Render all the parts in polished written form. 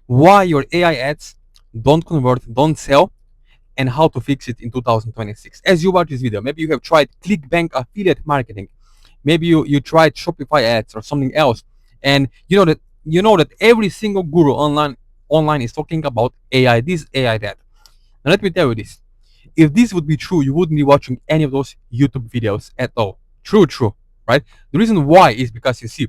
why your AI ads don't convert, don't sell, and how to fix it in 2026. As you watch this video, maybe you have tried ClickBank affiliate marketing, maybe you tried Shopify ads or something else, and you know that every single guru online is talking about AI this, AI that. Now let me tell you this: if this would be true, you wouldn't be watching any of those YouTube videos at all. True, right? The reason why is because you see,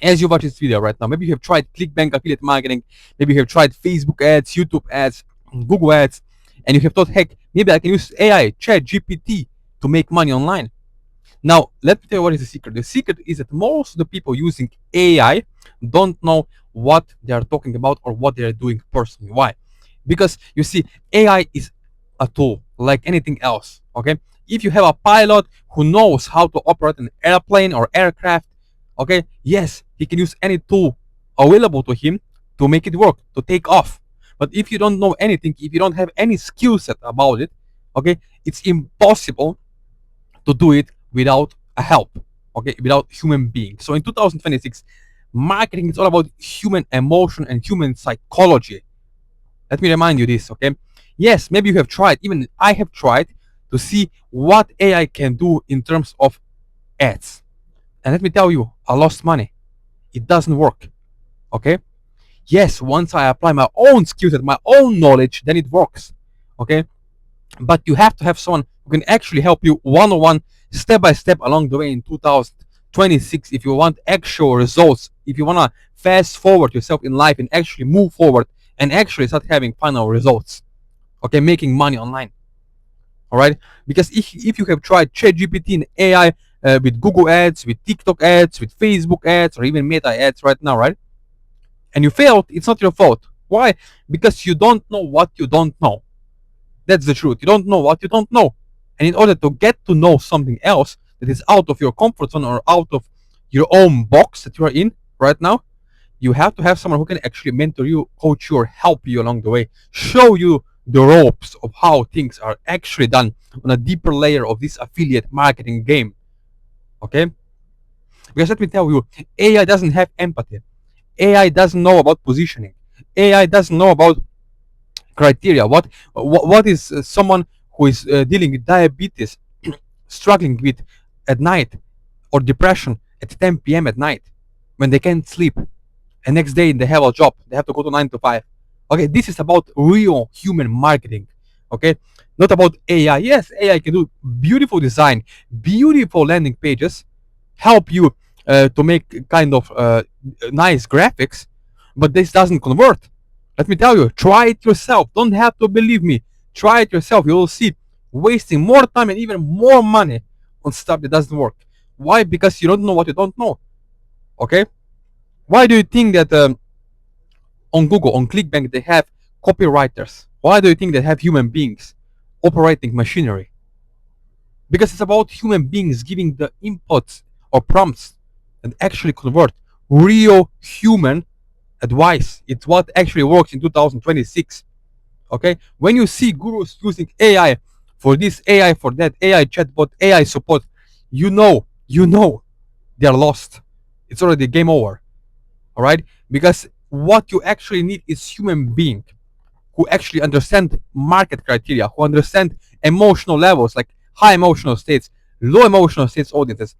as you watch this video right now, maybe you have tried ClickBank affiliate marketing, maybe you have tried Facebook ads, YouTube ads, Google ads, and you have thought, heck, maybe I can use AI, Chat GPT, to make money online. Now, let me tell you what is the secret. The secret is that most of the people using AI don't know what they are talking about or what they are doing personally. Why? Because you see, AI is a tool like anything else. Okay, if you have a pilot who knows how to operate an airplane or aircraft, okay, yes, he can use any tool available to him to make it work, to take off. But if you don't know anything, if you don't have any skill set about it, okay, it's impossible to do it without a help, okay, without human beings. So in 2026, marketing is all about human emotion and human psychology. Let me remind you this, okay? Yes, maybe you have tried, even I have tried to see what AI can do in terms of ads. And let me tell you, I lost money. It doesn't work, okay? Yes, once I apply my own skills and my own knowledge, then it works, okay? But you have to have someone who can actually help you one-on-one, step by step along the way in 2026 if you want actual results, if you want to fast forward yourself in life and actually move forward and actually start having final results, okay, making money online. All right, because if you have tried ChatGPT and AI with Google ads, with TikTok ads, with Facebook ads, or even Meta ads right now, right, and you failed, it's not your fault. Why? Because you don't know what you don't know. That's the truth. You don't know what you don't know. And in order to get to know something else that is out of your comfort zone or out of your own box that you are in right now, you have to have someone who can actually mentor you, coach you, or help you along the way, show you the ropes of how things are actually done on a deeper layer of this affiliate marketing game. Okay? Because let me tell you, AI doesn't have empathy. AI doesn't know about positioning. AI doesn't know about criteria. What is someone who is dealing with diabetes struggling with at night, or depression at 10 p.m. at night when they can't sleep, and next day they have a job, they have to go to 9 to 5. Okay, this is about real human marketing. Okay, not about AI. Yes, AI can do beautiful design, beautiful landing pages, help you to make kind of nice graphics, but this doesn't convert. Let me tell you, try it yourself. Don't have to believe me. Try it yourself. You will see wasting more time and even more money on stuff that doesn't work. Why? Because you don't know what you don't know. Okay? Why do you think that on Google, on ClickBank, they have copywriters? Why do you think they have human beings operating machinery? Because it's about human beings giving the inputs or prompts and actually convert real human advice. It's what actually works in 2026. Okay, when you see gurus using AI for this, AI for that, AI chatbot, AI support, you know they're lost. It's already game over. All right, because what you actually need is human being who actually understand market criteria, who understand emotional levels, like high emotional states, low emotional states audiences,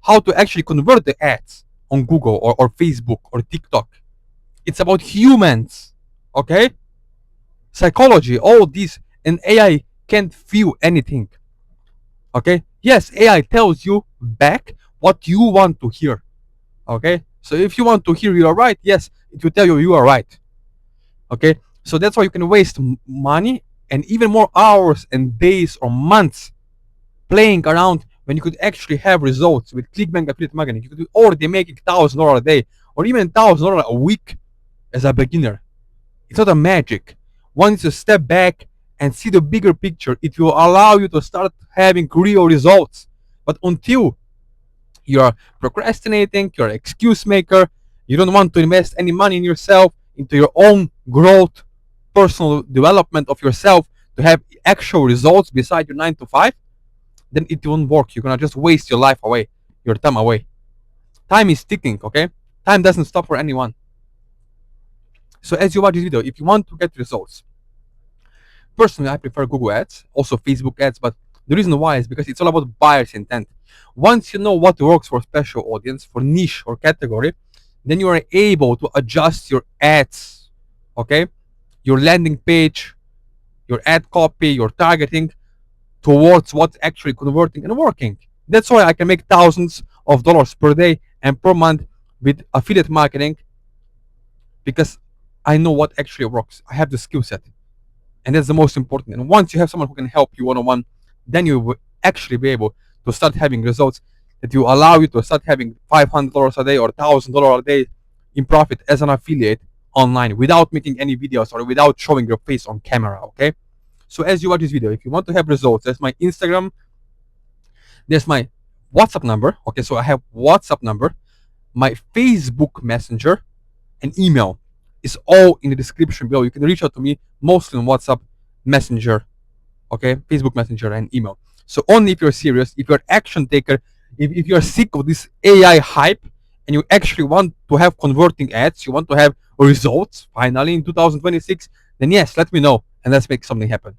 how to actually convert the ads on Google or Facebook or TikTok. It's about humans, okay? Psychology, all this, and AI can't feel anything, okay? Yes, AI tells you back what you want to hear, okay? So if you want to hear you are right, yes, it will tell you you are right, okay? So that's why you can waste money and even more hours and days or months playing around when you could actually have results with ClickBank affiliate marketing. You could be already making $1,000 a day or even $1,000 a week as a beginner. It's not a magic. Once you step back and see the bigger picture, it will allow you to start having real results. But until you're procrastinating, you're an excuse maker, you don't want to invest any money in yourself, into your own growth, personal development of yourself to have actual results beside your 9 to 5, then it won't work. You're gonna just waste your life away, your time away. Time is ticking, okay? Time doesn't stop for anyone. So So as you watch this video, if you want to get results, personally, I prefer Google Ads, also Facebook ads, but the reason why is because it's all about buyer's intent. Once you know what works for special audience, for niche or category, then you are able to adjust your ads, okay? Your landing page, your ad copy, your targeting towards what's actually converting and working. That's why I can make thousands of dollars per day and per month with affiliate marketing, because I know what actually works. I have the skill set. And that's the most important. And once you have someone who can help you one-on-one, then you will actually be able to start having results that will allow you to start having $500 a day or $1,000 a day in profit as an affiliate online without making any videos or without showing your face on camera. Okay, so as you watch this video, if you want to have results, there's my Instagram, there's my WhatsApp number. Okay, so I have WhatsApp number, my Facebook Messenger, and email is all in the description below. You can reach out to me mostly on WhatsApp, Messenger, okay, Facebook Messenger, and email. So only if you're serious, if you're an action taker, if you're sick of this AI hype and you actually want to have converting ads, you want to have results finally in 2026, then yes, let me know and let's make something happen.